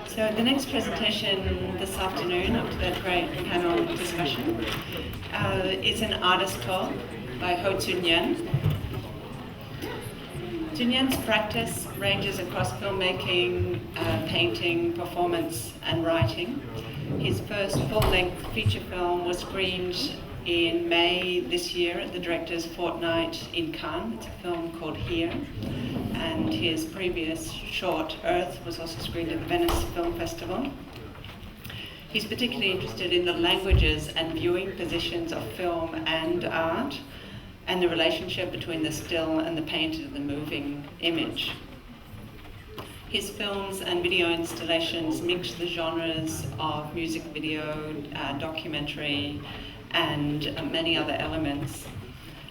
So the next presentation this afternoon, after that great panel discussion, is an artist talk by Tzu Nyen. Tzu Nyen's practice ranges across filmmaking, painting, performance, and writing. His first full-length feature film was screened in May this year at the Directors' Fortnight in Cannes. It's a film called Here. And his previous short, Earth, was also screened at the Venice Film Festival. He's particularly interested in the languages and viewing positions of film and art, and the relationship between the still and the painted and the moving image. His films and video installations mix the genres of music video, documentary, and many other elements.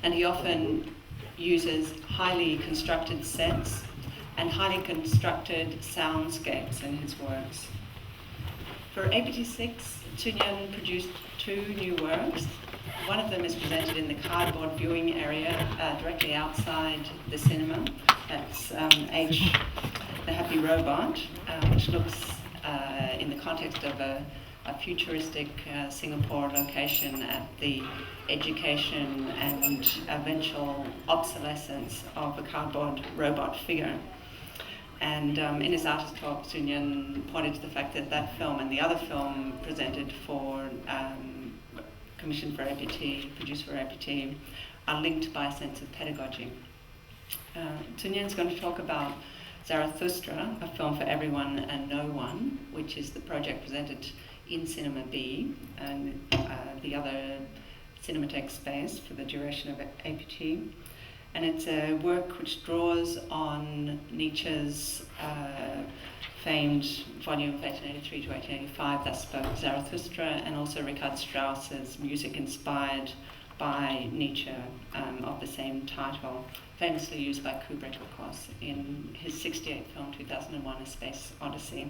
And he often uses highly constructed sets and highly constructed soundscapes in his works. For APT6, Tzu Nyen produced two new works. One of them is presented in the cardboard viewing area directly outside the cinema. That's H, the Happy Robot, which looks in the context of a futuristic Singapore location at the education and eventual obsolescence of a cardboard robot figure. And in his artist talk, Tzu Nyen pointed to the fact that that film and the other film presented for, commissioned for APT, produced for APT, are linked by a sense of pedagogy. Tzu Nyen's going to talk about Zarathustra, a film for everyone and no one, which is the project presented in Cinema B and the other Cinematheque space for the duration of APT. And it's a work which draws on Nietzsche's famed volume of 1883 to 1885 that spoke Zarathustra, and also Richard Strauss's music inspired by Nietzsche of the same title, famously used by Kubrick, of course, in his 1968 film 2001: A Space Odyssey.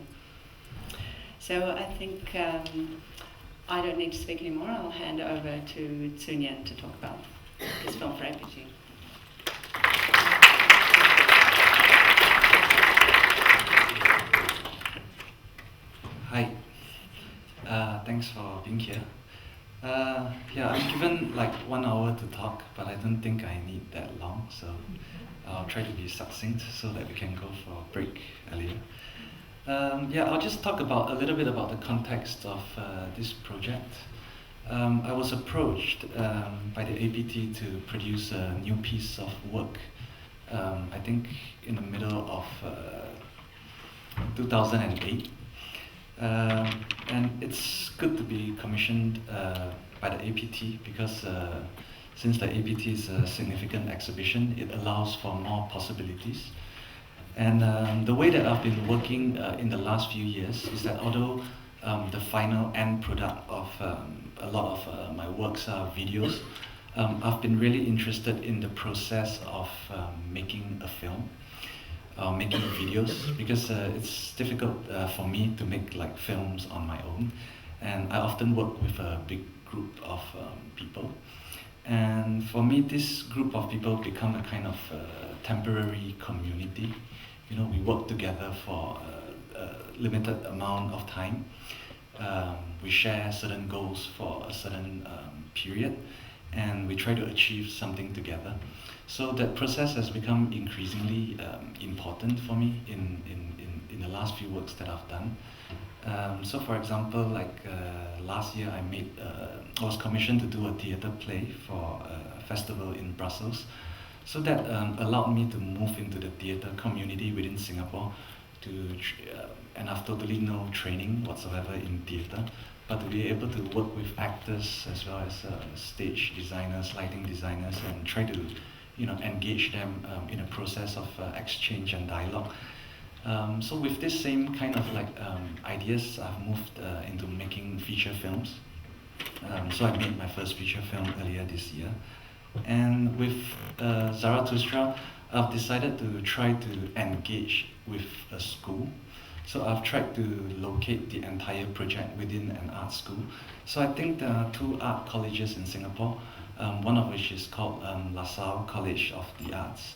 So I think I don't need to speak anymore. I'll hand over to Tzu Nyen to talk about this film for APT. Hi, thanks for being here. Yeah, I'm given like 1 hour to talk, but I don't think I need that long, so I'll try to be succinct so that we can go for a break earlier. Yeah, I'll just talk about a little bit about the context of this project. I was approached by the APT to produce a new piece of work, I think in the middle of 2008. And it's good to be commissioned by the APT because since the APT is a significant exhibition, it allows for more possibilities. And the way that I've been working in the last few years is that although the final end product of a lot of my works are videos, I've been really interested in the process of making a film, making videos, because it's difficult for me to make like films on my own, and I often work with a big group of people. And for me, this group of people become a kind of temporary community. You know, we work together for a limited amount of time. We share certain goals for a certain period, and we try to achieve something together. So that process has become increasingly important for me in the last few works that I've done. So for example, like last year I was commissioned to do a theatre play for a festival in Brussels. So that allowed me to move into the theatre community within Singapore, and I've totally no training whatsoever in theatre, but to be able to work with actors as well as stage designers, lighting designers, and try to engage them in a process of exchange and dialogue. So with this same kind of like ideas, I've moved into making feature films. So I made my first feature film earlier this year. And with Zarathustra, I've decided to try to engage with a school. So I've tried to locate the entire project within an art school. So I think there are two art colleges in Singapore, one of which is called LaSalle College of the Arts.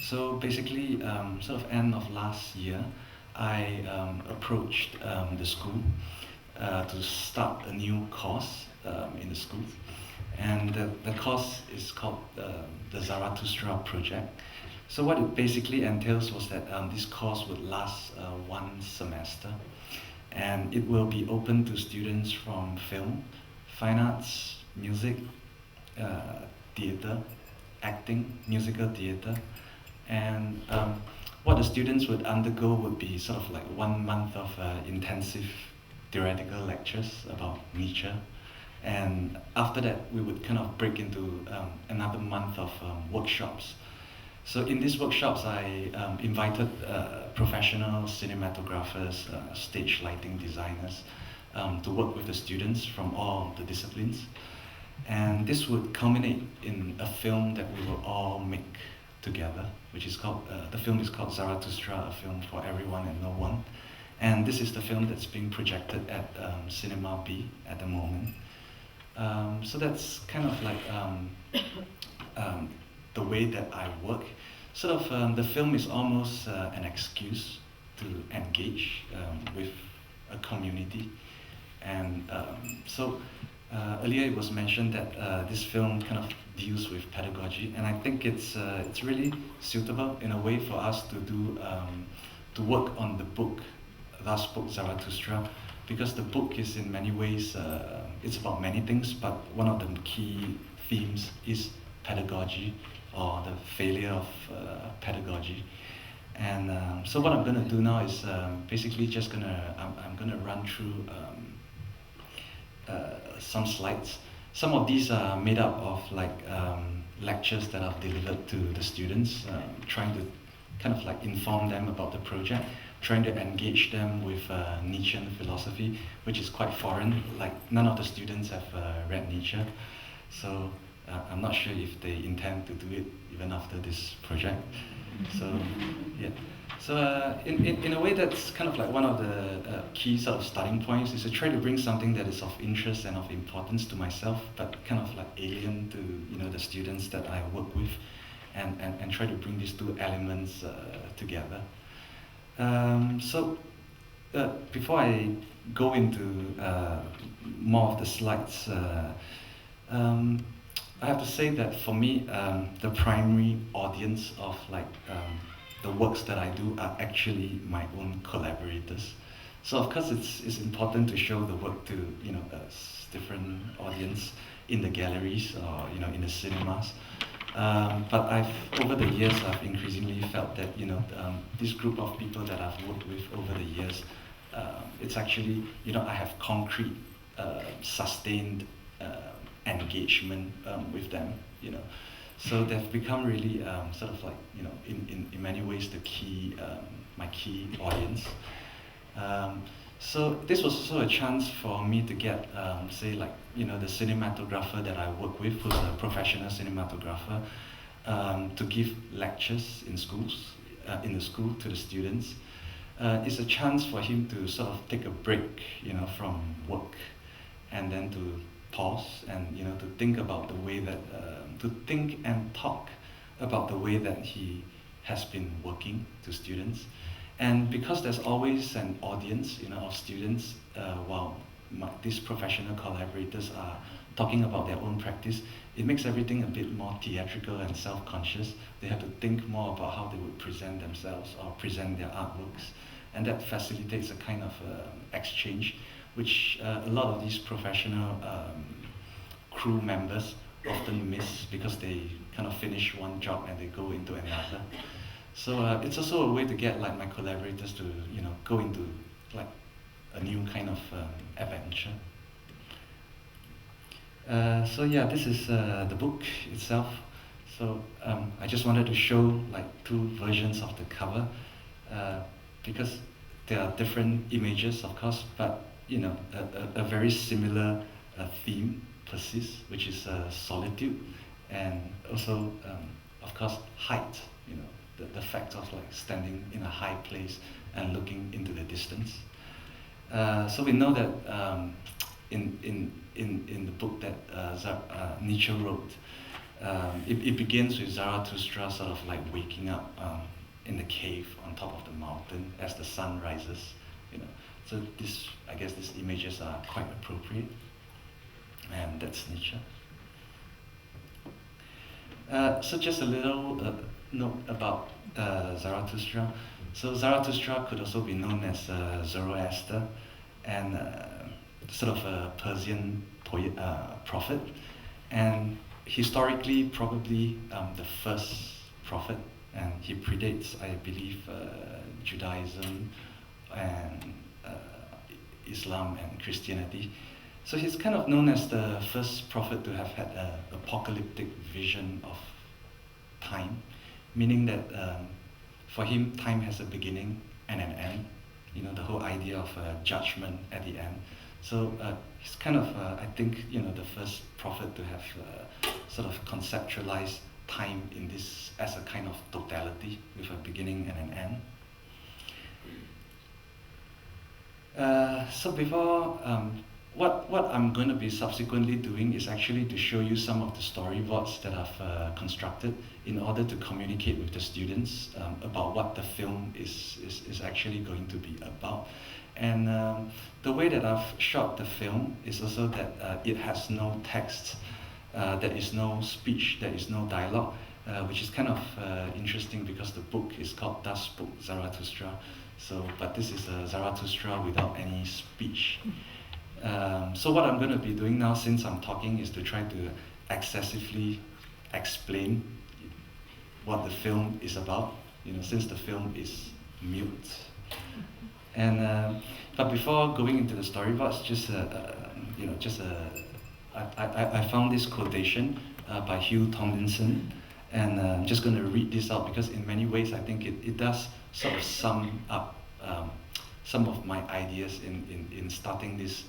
So basically, sort of end of last year, I approached the school to start a new course in the school. And the course is called the Zarathustra Project. So what it basically entails was that this course would last 1 semester, and it will be open to students from film, fine arts, music, theatre, acting, musical theatre, and what the students would undergo would be sort of like 1 month of intensive theoretical lectures about nature, and after that we would kind of break into another month of workshops. So in these workshops, I invited professional cinematographers, stage lighting designers to work with the students from all the disciplines. And this would culminate in a film that we will all make together, which is called, the film is called Zarathustra, a film for everyone and no one. And this is the film that's being projected at Cinema B at the moment. So that's kind of like the way that I work. Sort of the film is almost an excuse to engage with a community. And so earlier it was mentioned that this film kind of deals with pedagogy, and I think it's really suitable in a way for us to do to work on the book, Last Book Zarathustra, because the book is in many ways it's about many things, but one of the key themes is pedagogy, or the failure of pedagogy. And so what I'm going to do now is basically just I'm going to run through some slides. Some of these are made up of like lectures that I've delivered to the students, trying to kind of like inform them about the project, trying to engage them with Nietzschean philosophy, which is quite foreign. Like none of the students have read Nietzsche, so I'm not sure if they intend to do it even after this project. So yeah, so in a way that's kind of like one of the key sort of starting points is to try to bring something that is of interest and of importance to myself, but kind of like alien to the students that I work with, and try to bring these two elements together. So before I go into more of the slides, I have to say that for me, the primary audience of like the works that I do are actually my own collaborators. So of course it's important to show the work to a different audience in the galleries or in the cinemas. But over the years, I've increasingly felt that this group of people that I've worked with over the years, it's actually I have concrete, sustained engagement with them. So they've become really sort of like in many ways the key my key audience. So this was also a chance for me to get say like the cinematographer that I work with, who's a professional cinematographer, to give lectures in schools in the school to the students. It's a chance for him to sort of take a break from work, and then to pause and to think about the way that to think and talk about the way that he has been working to students. And because there's always an audience of students while these professional collaborators are talking about their own practice, it makes everything a bit more theatrical and self-conscious. They have to think more about how they would present themselves or present their artworks, and that facilitates a kind of exchange which a lot of these professional crew members often miss, because they kind of finish one job and they go into another. So it's also a way to get like my collaborators to go into like a new kind of adventure. So yeah, this is the book itself. So I just wanted to show like two versions of the cover, because there are different images, of course, but a very similar theme persists, which is solitude, and also of course height. The fact of like standing in a high place and looking into the distance. So we know that in the book that Nietzsche wrote, it begins with Zarathustra sort of like waking up in the cave on top of the mountain as the sun rises, you know. So this, I guess these images are quite appropriate, and that's nature. So just a little note about Zarathustra. So Zarathustra could also be known as Zoroaster, and sort of a Persian prophet, and historically probably the first prophet, and he predates, I believe, Judaism and Islam and Christianity. So he's kind of known as the first prophet to have had an apocalyptic vision of time, meaning that for him, time has a beginning and an end. You know, the whole idea of judgment at the end. So he's kind of, I think, you know, the first prophet to have sort of conceptualized time in this as a kind of totality with a beginning and an end. So before, what I'm going to be subsequently doing is actually to show you some of the storyboards that I've constructed in order to communicate with the students about what the film is actually going to be about. And the way that I've shot the film is also that it has no text, there is no speech, there is no dialogue, which is kind of interesting because the book is called Thus Spoke Zarathustra. So, but this is Zarathustra without any speech. So what I'm going to be doing now, since I'm talking, is to try to excessively explain what the film is about, you know, since the film is mute. And but before going into the storyboards, I found this quotation by Hugh Tomlinson, and I'm just going to read this out because in many ways I think it does sort of sum up some of my ideas in starting this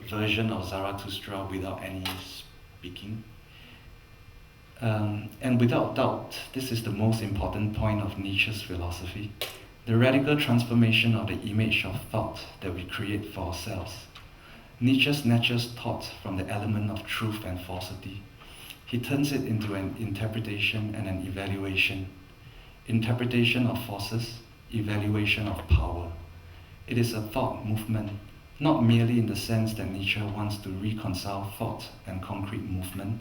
version of Zarathustra without any speaking. And without doubt, this is the most important point of Nietzsche's philosophy, the radical transformation of the image of thought that we create for ourselves. Nietzsche snatches thought from the element of truth and falsity. He turns it into an interpretation and an evaluation. Interpretation of forces, evaluation of power. It is a thought movement, not merely in the sense that Nietzsche wants to reconcile thought and concrete movement,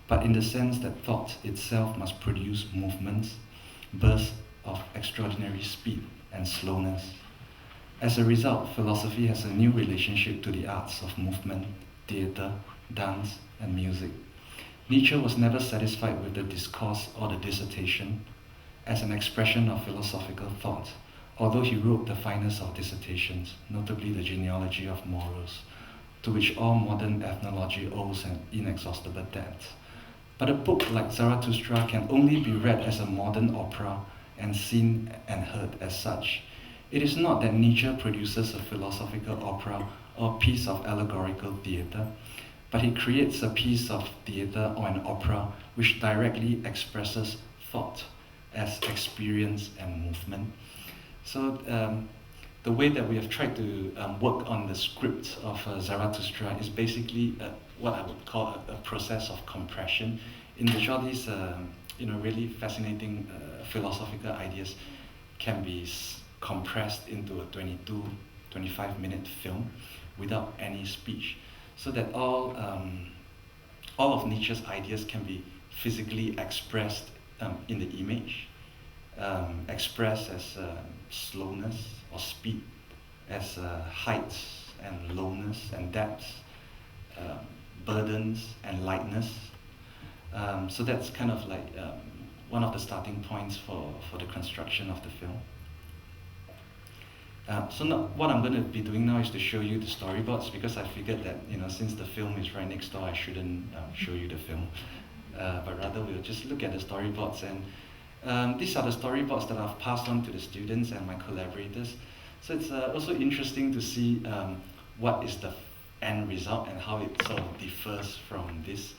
but in the sense that thought itself must produce movements, bursts of extraordinary speed and slowness. As a result, philosophy has a new relationship to the arts of movement, theatre, dance, and music. Nietzsche was never satisfied with the discourse or the dissertation as an expression of philosophical thought, although he wrote the finest of dissertations, notably the Genealogy of Morals, to which all modern ethnology owes an inexhaustible debt. But a book like Zarathustra can only be read as a modern opera and seen and heard as such. It is not that Nietzsche produces a philosophical opera or a piece of allegorical theatre, but he creates a piece of theatre or an opera which directly expresses thought as experience and movement. So the way that we have tried to work on the script of Zarathustra is basically what I would call a process of compression, in which all these really fascinating philosophical ideas can be compressed into a 25-minute film without any speech, so that all of Nietzsche's ideas can be physically expressed in the image, expressed as slowness or speed, as heights and lowness and depths, burdens and lightness. So that's kind of like one of the starting points for the construction of the film. So now, what I'm going to be doing now is to show you the storyboards, because I figured that, since the film is right next door, I shouldn't show you the film, but rather we'll just look at the storyboards. And these are the storyboards that I've passed on to the students and my collaborators. So it's also interesting to see what is the end result and how it sort of differs from this.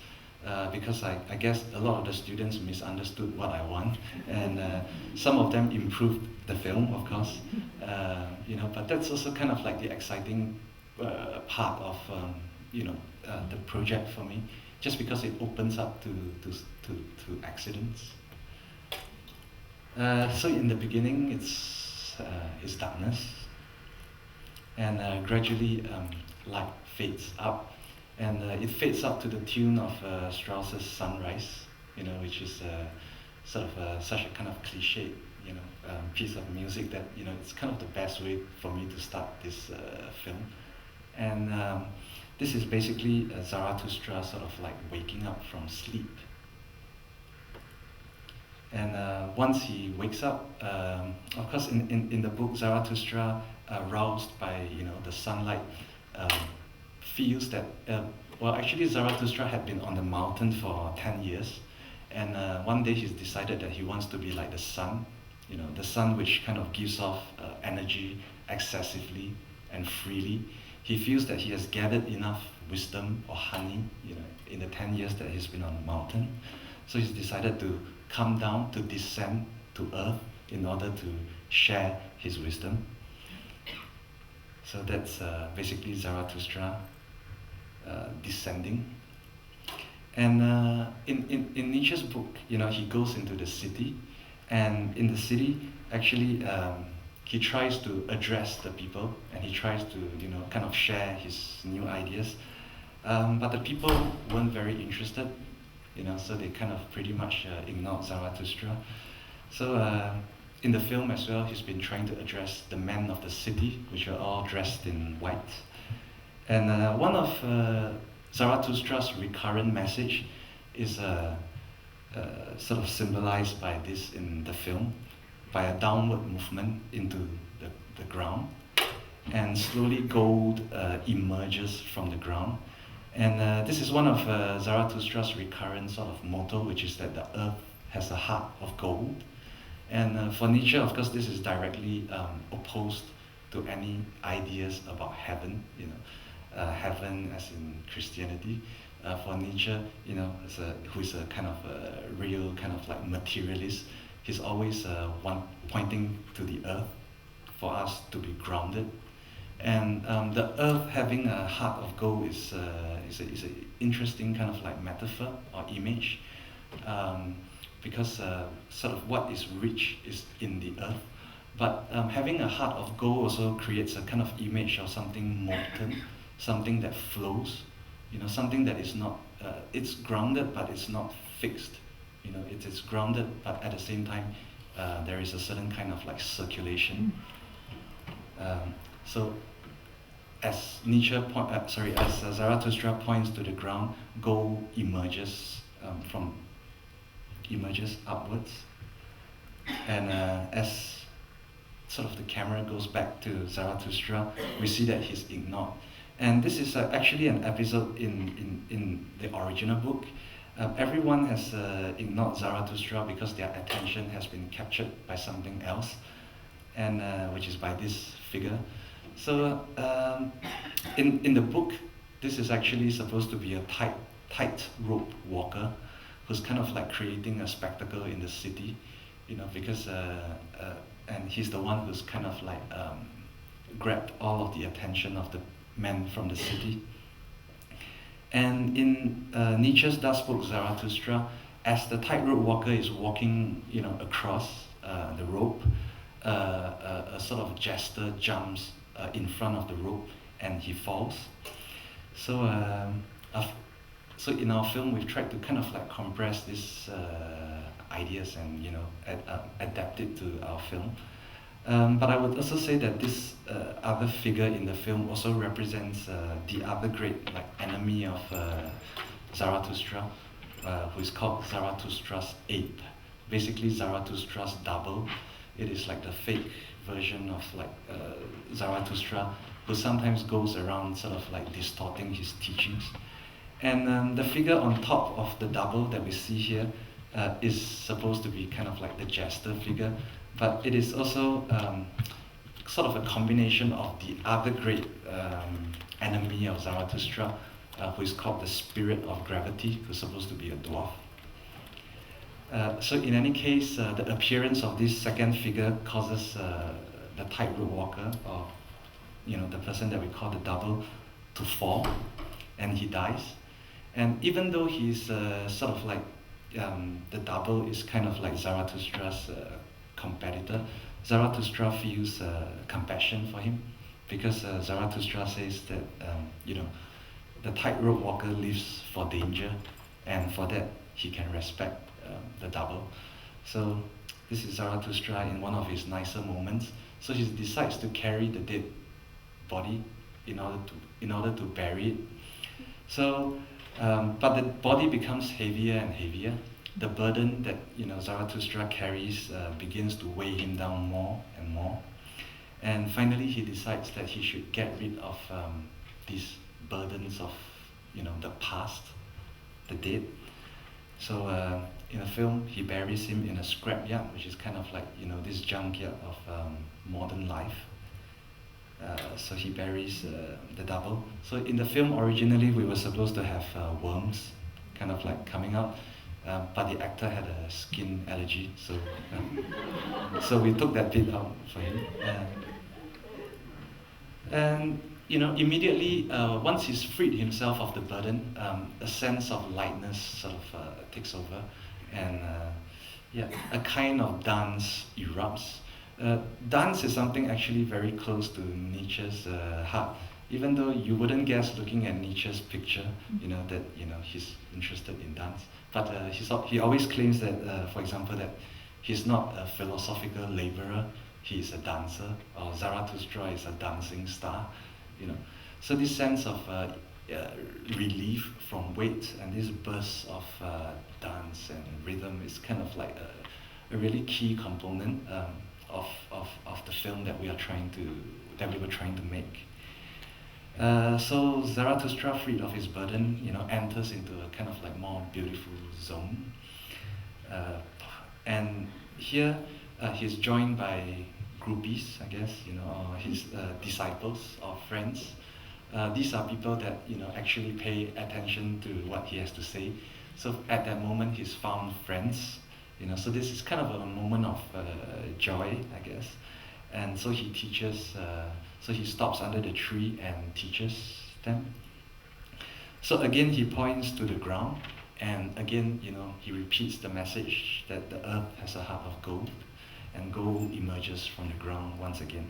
Because I guess a lot of the students misunderstood what I want, and some of them improved the film, of course. But that's also kind of like the exciting part of the project for me, just because it opens up to accidents. So in the beginning, it's darkness, and gradually light fades up, and it fades up to the tune of Strauss's Sunrise, which is sort of such a kind of cliche, piece of music that it's kind of the best way for me to start this film, and this is basically Zarathustra sort of like waking up from sleep. And once he wakes up, of course, in the book, Zarathustra, roused by the sunlight, feels that well, actually, Zarathustra had been on the mountain for 10 years, and one day he's decided that he wants to be like the sun, the sun which kind of gives off energy excessively and freely. He feels that he has gathered enough wisdom or honey, in the 10 years that he's been on the mountain. So he's decided to come down, to descend to earth in order to share his wisdom. So that's basically Zarathustra descending. And in Nietzsche's book, he goes into the city, and in the city, actually, he tries to address the people, and he tries to, kind of share his new ideas. But the people weren't very interested, so they kind of pretty much ignored Zarathustra. So in the film as well, he's been trying to address the men of the city, which are all dressed in white. And one of Zarathustra's recurrent message is sort of symbolized by this in the film, by a downward movement into the ground. And slowly gold emerges from the ground. And this is one of Zarathustra's recurrent sort of motto, which is that the earth has a heart of gold. And for Nietzsche, of course, this is directly opposed to any ideas about heaven, heaven as in Christianity. For Nietzsche, who is a kind of a real kind of like materialist, he's always pointing to the earth for us to be grounded. And the earth having a heart of gold is an interesting kind of like metaphor or image, because sort of what is rich is in the earth. But having a heart of gold also creates a kind of image of something molten, something that flows, something that is not, it's grounded but it's not fixed. It is grounded but at the same time there is a certain kind of like circulation. So as Zarathustra points to the ground, gold emerges upwards, and as sort of the camera goes back to Zarathustra, we see that he's ignored. And this is actually an episode in the original book. Everyone has ignored Zarathustra because their attention has been captured by something else, and which is by this figure. So in the book, this is actually supposed to be a tightrope walker who's kind of like creating a spectacle in the city, because and he's the one who's kind of like grabbed all of the attention of the men from the city. And in Nietzsche's Das Book Zarathustra, as the tightrope walker is walking, across the rope, a sort of jester jumps in front of the rope and he falls. So in our film, we've tried to kind of like compress these ideas and adapt it to our film. But I would also say that this other figure in the film also represents the other great like enemy of Zarathustra, who is called Zarathustra's ape. Basically, Zarathustra's double. It is like the fake version of like Zarathustra, who sometimes goes around sort of like distorting his teachings. And the figure on top of the double that we see here is supposed to be kind of like the jester figure, but it is also sort of a combination of the other great enemy of Zarathustra, who is called the spirit of gravity, who's supposed to be a dwarf. So in any case, the appearance of this second figure causes the tightrope walker, or the person that we call the double, to fall, and he dies. And even though he's sort of like the double is kind of like Zarathustra's competitor, Zarathustra feels compassion for him, because Zarathustra says that the tightrope walker lives for danger, and for that he can respect the double. So this is Zarathustra in one of his nicer moments. So he decides to carry the dead body in order to bury it. So, but the body becomes heavier and heavier. The burden that Zarathustra carries begins to weigh him down more and more. And finally, he decides that he should get rid of these burdens of the past, the dead. So in the film, he buries him in a scrapyard, which is kind of like this junkyard of modern life. So he buries the double. So in the film, originally we were supposed to have worms, kind of like coming out, but the actor had a skin allergy, so so we took that bit out for him. And immediately once he's freed himself of the burden, a sense of lightness sort of takes over, and a kind of dance erupts. Dance is something actually very close to Nietzsche's heart, even though you wouldn't guess looking at Nietzsche's picture, that he's interested in dance. But he always claims that, for example, that he's not a philosophical laborer, he's a dancer, or Zarathustra is a dancing star, So this sense of relief from weight and this burst of dance and rhythm is kind of like a really key component of the film that we were trying to make. So Zarathustra, freed of his burden, enters into a kind of like more beautiful zone, and here he's joined by groupies, I guess, or his disciples or friends. These are people that actually pay attention to what he has to say. So at that moment, he's found friends. So this is kind of a moment of joy, I guess. And so he teaches. So he stops under the tree and teaches them. So again, he points to the ground, and again, he repeats the message that the earth has a heart of gold, and gold emerges from the ground once again.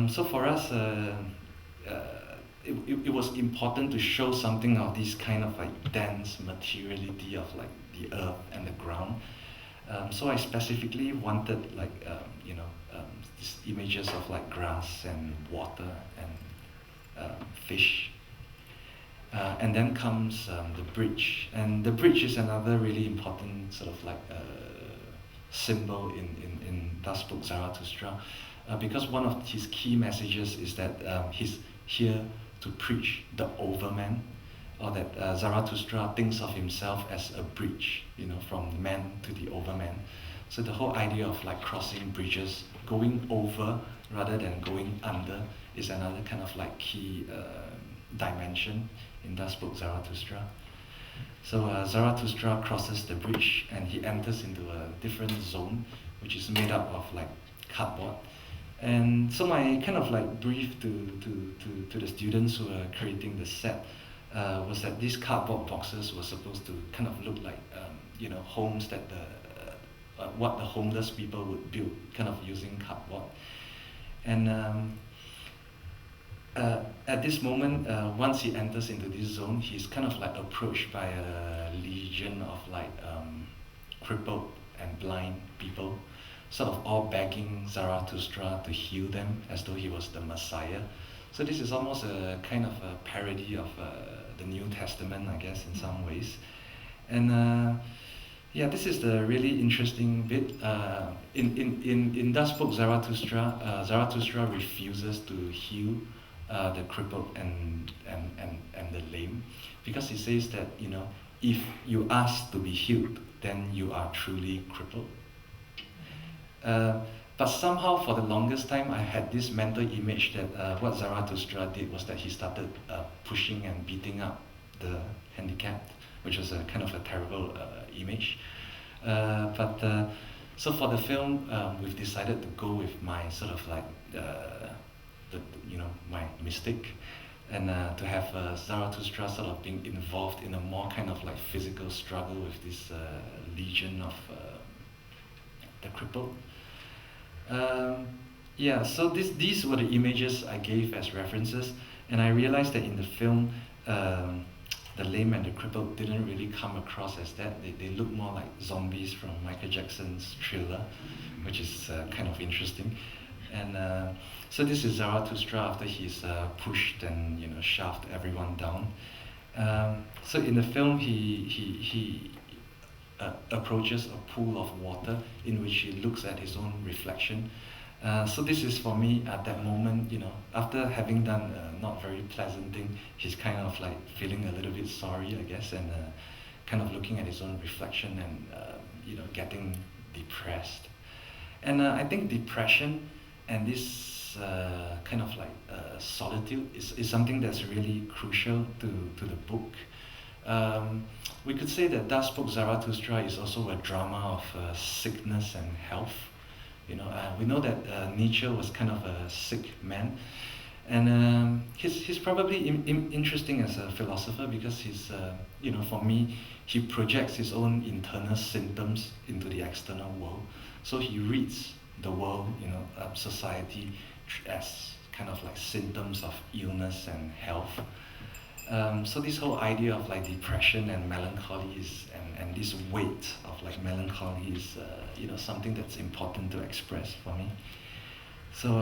So for us, it was important to show something of this kind of like dense materiality of like the earth and the ground. So I specifically wanted like these images of like grass and water and fish. And then comes the bridge, and the bridge is another really important sort of like symbol in Das book Zarathustra, because one of his key messages is that he's here to preach the overman, or that Zarathustra thinks of himself as a bridge, from man to the overman. So the whole idea of like crossing bridges, going over rather than going under, is another kind of like key dimension in Das book Zarathustra. So Zarathustra crosses the bridge and he enters into a different zone, which is made up of like cardboard. And so my kind of like brief to the students who are creating the set was that these cardboard boxes were supposed to kind of look like homes that what the homeless people would build, kind of using cardboard. And at this moment, once he enters into this zone, he's kind of like approached by a legion of like crippled and blind people, sort of all begging Zarathustra to heal them as though he was the Messiah. So this is almost a kind of a parody of the New Testament, I guess, in some ways. And this is the really interesting bit. In Das book Zarathustra, Zarathustra refuses to heal the crippled and the lame, because he says that if you ask to be healed, then you are truly crippled. But somehow for the longest time I had this mental image that what Zarathustra did was that he started pushing and beating up the handicapped, which was a kind of a terrible image. So for the film, we've decided to go with my sort of like my mystic, and to have Zarathustra sort of being involved in a more kind of like physical struggle with this legion of the crippled. Yeah, so these were the images I gave as references, and I realized that in the film, the lame and the crippled didn't really come across as that. They look more like zombies from Michael Jackson's Thriller, which is kind of interesting. And so this is Zarathustra after he's pushed and shoved everyone down. So in the film, he approaches a pool of water in which he looks at his own reflection. So this is for me at that moment, after having done a not very pleasant thing, he's kind of like feeling a little bit sorry, I guess, and kind of looking at his own reflection and getting depressed. And I think depression and this kind of like solitude is something that's really crucial to the book. We could say that Das book Zarathustra is also a drama of sickness and health. We know that Nietzsche was kind of a sick man, and he's probably interesting as a philosopher because for me, he projects his own internal symptoms into the external world. So he reads the world, society, as kind of like symptoms of illness and health. So this whole idea of like depression and melancholy and this weight of like melancholy is something that's important to express for me. So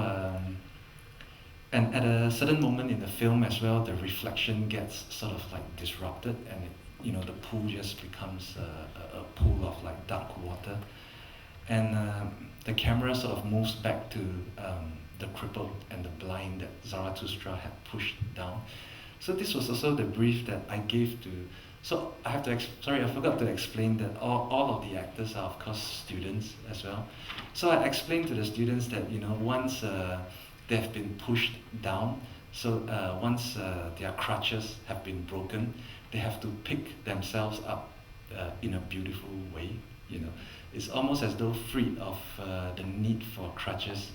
and at a certain moment in the film as well, the reflection gets sort of like disrupted, and the pool just becomes a pool of like dark water, and the camera sort of moves back to the crippled and the blind that Zarathustra had pushed down. So this was also the brief that I gave to. So I have to. Sorry, I forgot to explain that all of the actors are of course students as well. So I explained to the students that once they have been pushed down, so once their crutches have been broken, they have to pick themselves up in a beautiful way. It's almost as though freed of the need for crutches.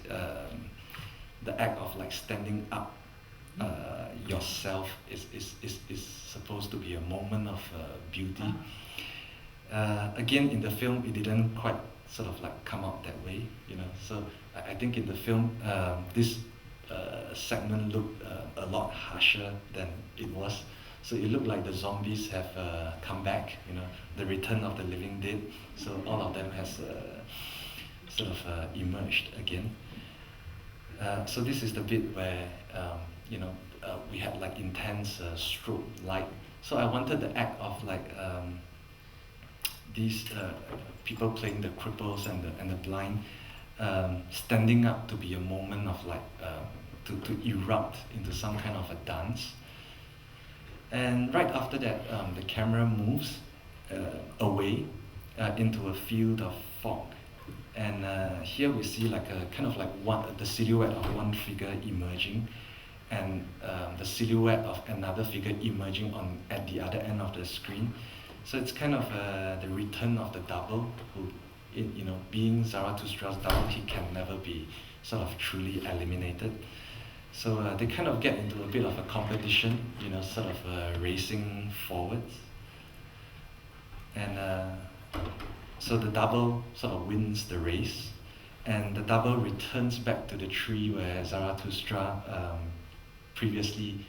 The act of like standing up yourself is supposed to be a moment of beauty. Again, in the film, it didn't quite sort of like come out that way, So I think in the film, this segment looked a lot harsher than it was. So it looked like the zombies have come back, the return of the living dead. So all of them has sort of emerged again. So this is the bit where we had like intense strobe light. So I wanted the act of like these people playing the cripples and the blind standing up to be a moment of like to erupt into some kind of a dance. And right after that, the camera moves away into a field of fog. And here we see like a kind of like the silhouette of one figure emerging, and the silhouette of another figure emerging at the other end of the screen. So it's kind of the return of the double, who, being Zarathustra's double, he can never be sort of truly eliminated. So they kind of get into a bit of a competition, sort of racing forwards. And so the double sort of wins the race, and the double returns back to the tree where Zarathustra previously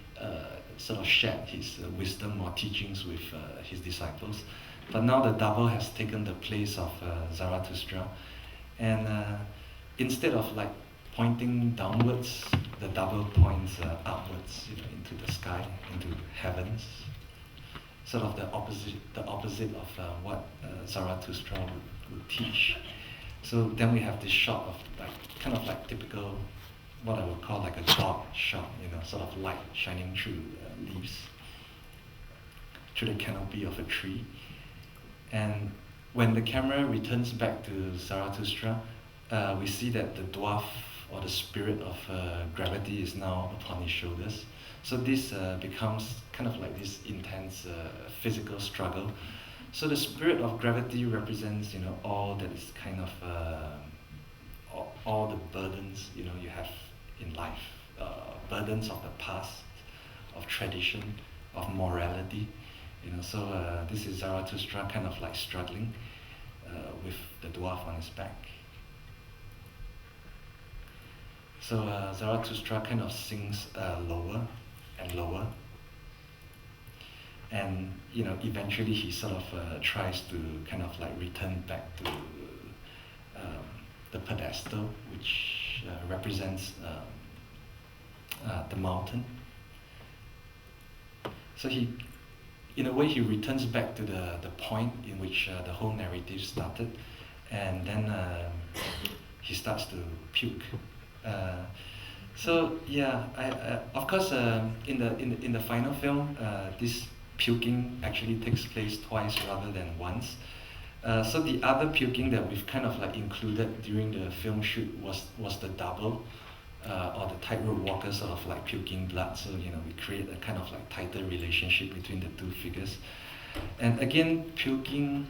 sort of shared his wisdom or teachings with his disciples. But now the double has taken the place of Zarathustra, and instead of like pointing downwards, the double points upwards, into the sky, into heavens. Sort of the opposite of what Zarathustra would teach. So then we have this shot of like kind of like typical, what I would call like a God shot, sort of light shining through leaves, through the canopy of a tree. And when the camera returns back to Zarathustra, we see that the dwarf or the spirit of gravity is now upon his shoulders. So this becomes kind of like this intense physical struggle. So the spirit of gravity represents, all that is kind of all the burdens, you have in life, burdens of the past, of tradition, of morality, So this is Zarathustra kind of like struggling with the dwarf on his back. So Zarathustra kind of sinks lower and lower, and eventually he sort of tries to kind of like return back to the pedestal, which represents the mountain. So he, in a way, he returns back to the point in which the whole narrative started, and then he starts to puke. So yeah, of course, in the final film, this puking actually takes place twice rather than once. So the other puking that we've kind of like included during the film shoot was the double, or the tightrope walker sort of like puking blood. So we create a kind of like tighter relationship between the two figures. And again, puking,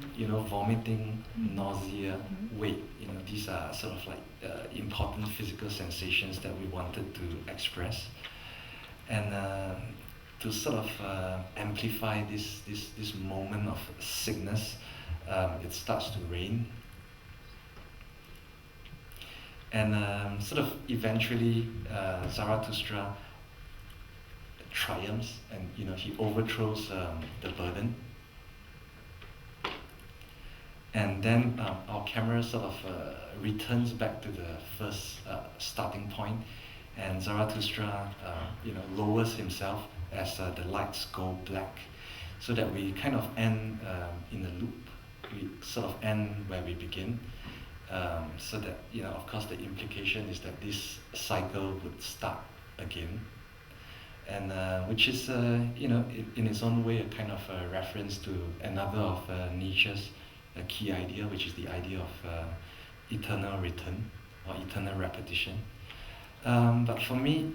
vomiting, nausea, weight, these are sort of like important physical sensations that we wanted to express. And to sort of amplify this moment of sickness, it starts to rain. And sort of eventually, Zarathustra triumphs, and he overthrows the burden. And then our camera sort of returns back to the first starting point, and Zarathustra, lowers himself as the lights go black, so that we kind of end in a loop. We sort of end where we begin, so that of course, the implication is that this cycle would start again, and which is in its own way a kind of a reference to another of Nietzsche's key idea, which is the idea of eternal return or eternal repetition. But for me,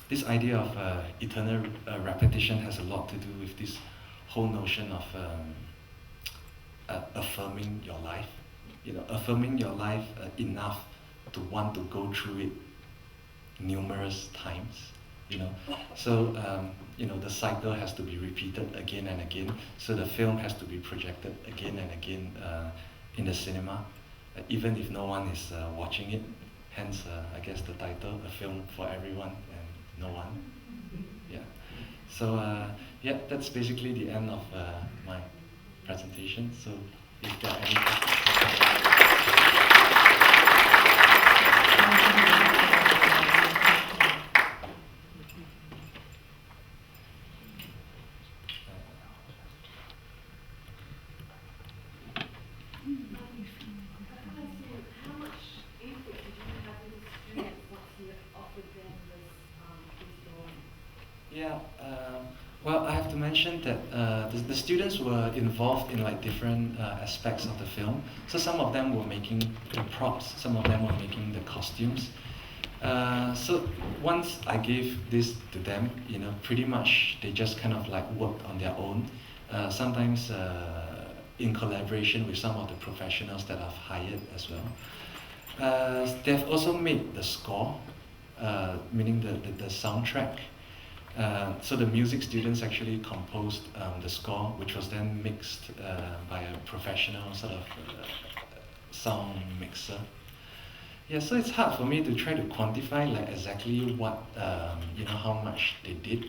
this idea of eternal repetition has a lot to do with this whole notion of affirming your life. Affirming your life enough to want to go through it numerous times. So the cycle has to be repeated again and again. So the film has to be projected again and again in the cinema, even if no one is watching it. Hence, I guess the title, a film for everyone and no one. Yeah. So yeah, that's basically the end of my presentation. So if there are any questions. Well, I have to mention that the students were involved in like different aspects of the film. So some of them were making the props, some of them were making the costumes. So once I gave this to them, pretty much they just kind of like worked on their own. Sometimes in collaboration with some of the professionals that I've hired as well. They've also made the score, meaning the soundtrack. So the music students actually composed the score, which was then mixed by a professional sort of sound mixer. Yeah, so it's hard for me to try to quantify like exactly what how much they did.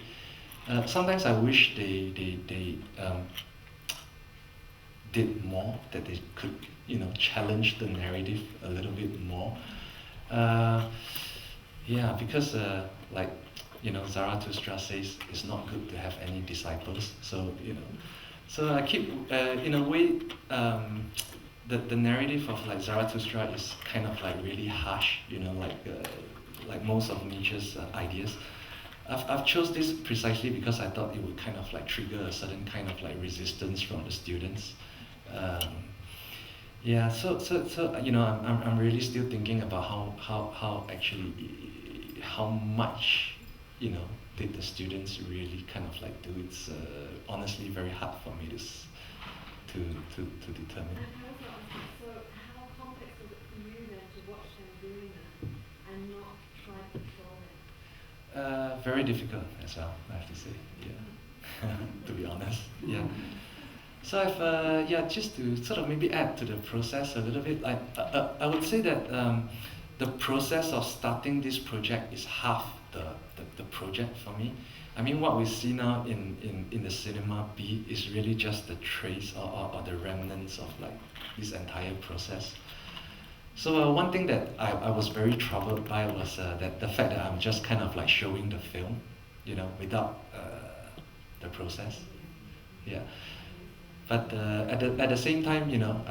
Sometimes I wish they did more, that they could challenge the narrative a little bit more. Yeah, because like Zarathustra says it's not good to have any disciples. So so I keep in a way the narrative of like Zarathustra is kind of like really harsh. Like most of Nietzsche's ideas. I've chose this precisely because I thought it would kind of like trigger a certain kind of like resistance from the students. Yeah, so I'm really still thinking about how actually how much did the students really kind of like do. It's honestly very hard for me to determine. So how complex was it for you then to watch them doing that and not try to control it? Very difficult as well, I have to say. Yeah, to be honest. Yeah. So I've just to sort of maybe add to the process a little bit. I would say that the process of starting this project is half the project for me. I mean, what we see now in the cinema B is really just the trace or the remnants of like this entire process. So one thing that I was very troubled by was that the fact that I'm just kind of like showing the film, you know, without the process. Yeah. But at the same time, you know,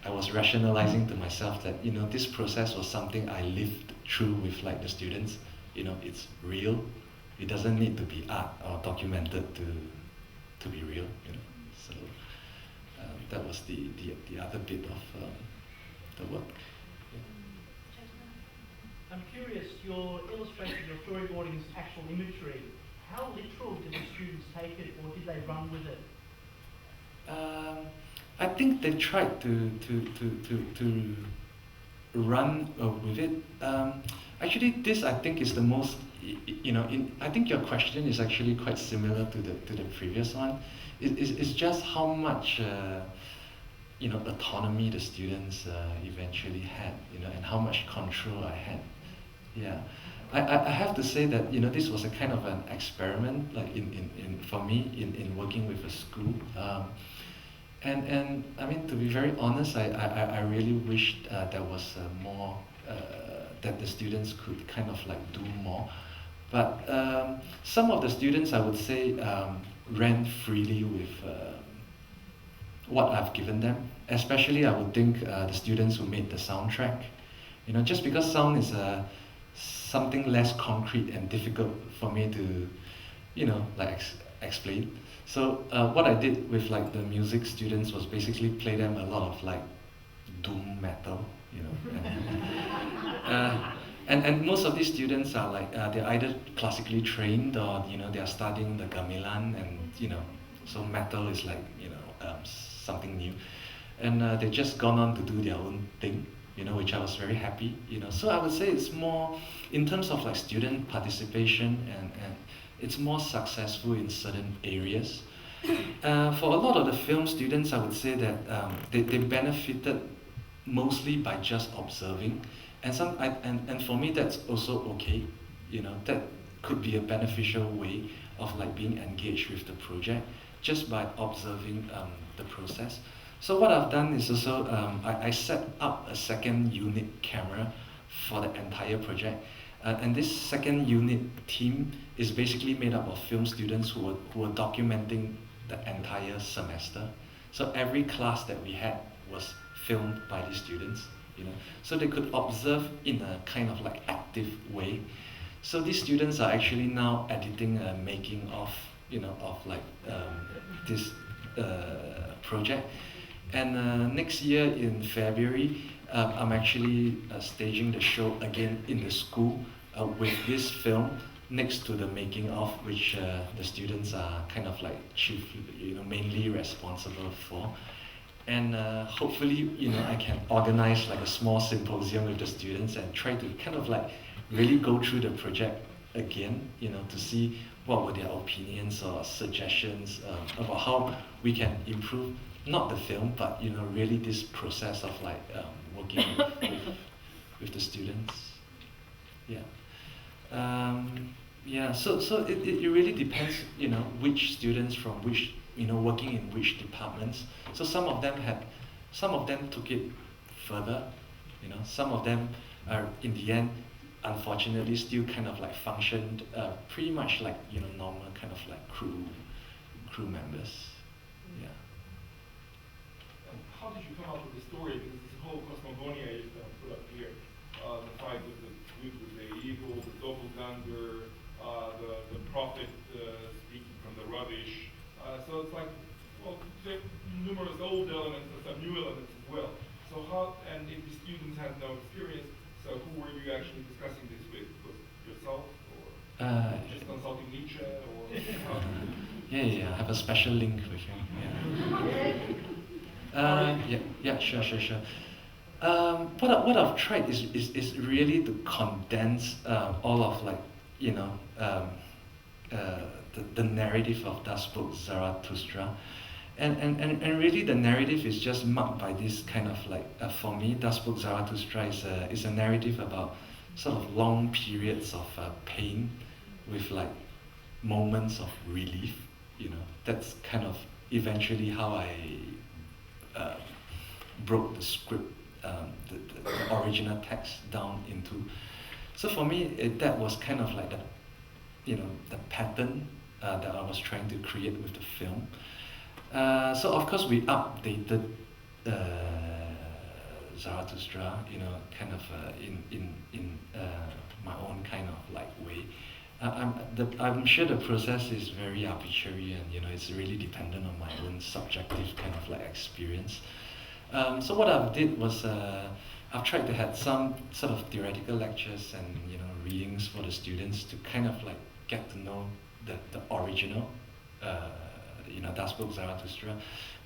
I was rationalizing to myself that, you know, this process was something I lived through with like the students. You know, it's real. It doesn't need to be art or documented to be real, you know. So that was the other bit of the work. I'm curious, your illustration, your storyboarding is actual imagery. How literal did the students take it, or did they run with it? I think they tried to run with it. Actually, this I think is the most, you know, I think your question is actually quite similar to the previous one. It's just how much you know, autonomy the students eventually had, you know, and how much control I had. Yeah, I have to say that, you know, this was a kind of an experiment, like for me in working with a school. And I mean, to be very honest, I really wished there was more, that the students could kind of like do more. But some of the students, I would say, ran freely with what I've given them. Especially, I would think the students who made the soundtrack. You know, just because sound is something less concrete and difficult for me to, you know, like explain. So what I did with like the music students was basically play them a lot of like doom metal, you know. And most of these students are like they're either classically trained or, you know, they are studying the gamelan, and, you know, so metal is like, you know, something new, and they just gone on to do their own thing, you know, which I was very happy, you know. So I would say it's more in terms of like student participation, and it's more successful in certain areas. For a lot of the film students, I would say that they benefited mostly by just observing, and for me that's also okay, you know, that could be a beneficial way of like being engaged with the project just by observing the process. So what I've done is also I set up a second unit camera for the entire project. And this second unit team is basically made up of film students who were documenting the entire semester. So every class that we had was filmed by these students, you know, so they could observe in a kind of like active way. So these students are actually now editing and making of, you know, of like this project. And next year in February, I'm actually staging the show again in the school with this film next to the making of, which the students are kind of like chiefly, you know, mainly responsible for. And hopefully, you know, I can organize like a small symposium with the students and try to kind of like really go through the project again, you know, to see what were their opinions or suggestions about how we can improve not the film, but, you know, really this process of like working with the students. Yeah. Yeah. So it really depends, you know, which students from which, you know, working in which departments. So some of them took it further, you know. Some of them are in the end, unfortunately, still kind of like functioned pretty much like, you know, normal kind of like crew members. Yeah. How did you come up with the story? Because this whole cosmogonia is put up here. The fight with the eagle, the doppelganger, the prophet speaking from the rubbish. So it's like, well, there are numerous old elements and some new elements as well. So how, and if the students had no experience, so who were you actually discussing this with? Was it yourself, or just consulting Nietzsche, or? Yeah, I have a special link with him. Yeah, sure. What I've tried is really to condense all of like, you know, the narrative of Tzu Zarathustra, And really the narrative is just marked by this kind of like, for me, Das Book Zarathustra is a narrative about sort of long periods of pain with like moments of relief, you know. That's kind of eventually how I broke the script, the original text down into. So for me, that was kind of like the, you know, the pattern that I was trying to create with the film. So of course we updated Zarathustra, you know, kind of in my own kind of like way. I'm sure the process is very arbitrary, and you know, it's really dependent on my own subjective kind of like experience. So what I did was I've tried to have some sort of theoretical lectures and, you know, readings for the students to kind of like get to know the original, you know, Das Book Zarathustra.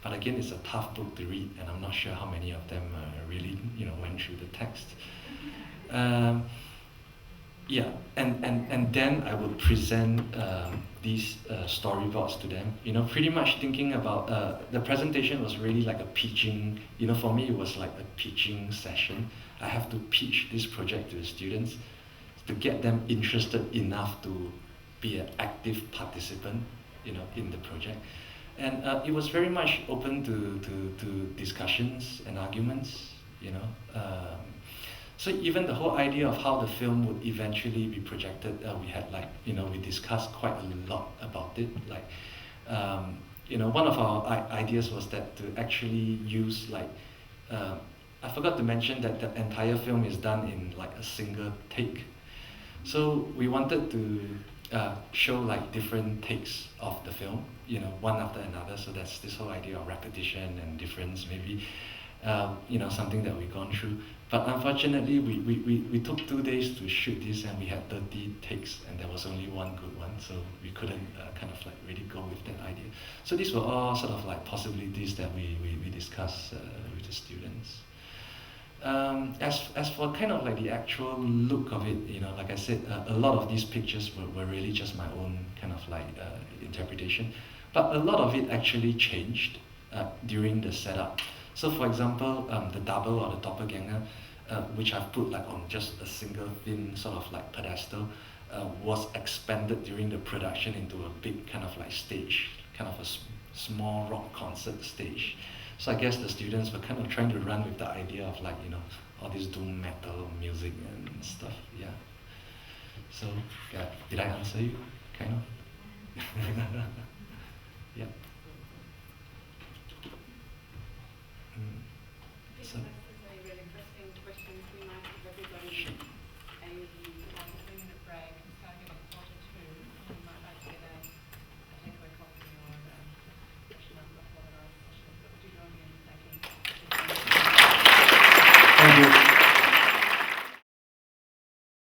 But again, it's a tough book to read, and I'm not sure how many of them really, you know, went through the text. Yeah, and then I would present these storyboards to them. You know, pretty much thinking about the presentation was really like a pitching. You know, for me it was like a pitching session. I have to pitch this project to the students to get them interested enough to be an active participant, you know, in the project. And it was very much open to discussions and arguments, you know. So even the whole idea of how the film would eventually be projected, we had like, you know, we discussed quite a lot about it. Like, you know, one of our ideas was that to actually use like, I forgot to mention that the entire film is done in like a single take. So we wanted to show like different takes of the film, you know, one after another. So that's this whole idea of repetition and difference, maybe, you know, something that we've gone through. But unfortunately, we took 2 days to shoot this, and we had 30 takes, and there was only one good one, so we couldn't kind of like really go with that idea. So these were all sort of like possibilities that we discussed with the students. As for kind of like the actual look of it, you know, like I said, a lot of these pictures were really just my own kind of like interpretation. But a lot of it actually changed during the setup. So for example, the double or the doppelganger, which I've put like on just a single thin sort of like pedestal, was expanded during the production into a big kind of like stage, kind of a small rock concert stage. So I guess the students were kind of trying to run with the idea of like, you know, all this doom metal music and stuff, yeah. So, yeah, did I answer you? Kind of? Yeah.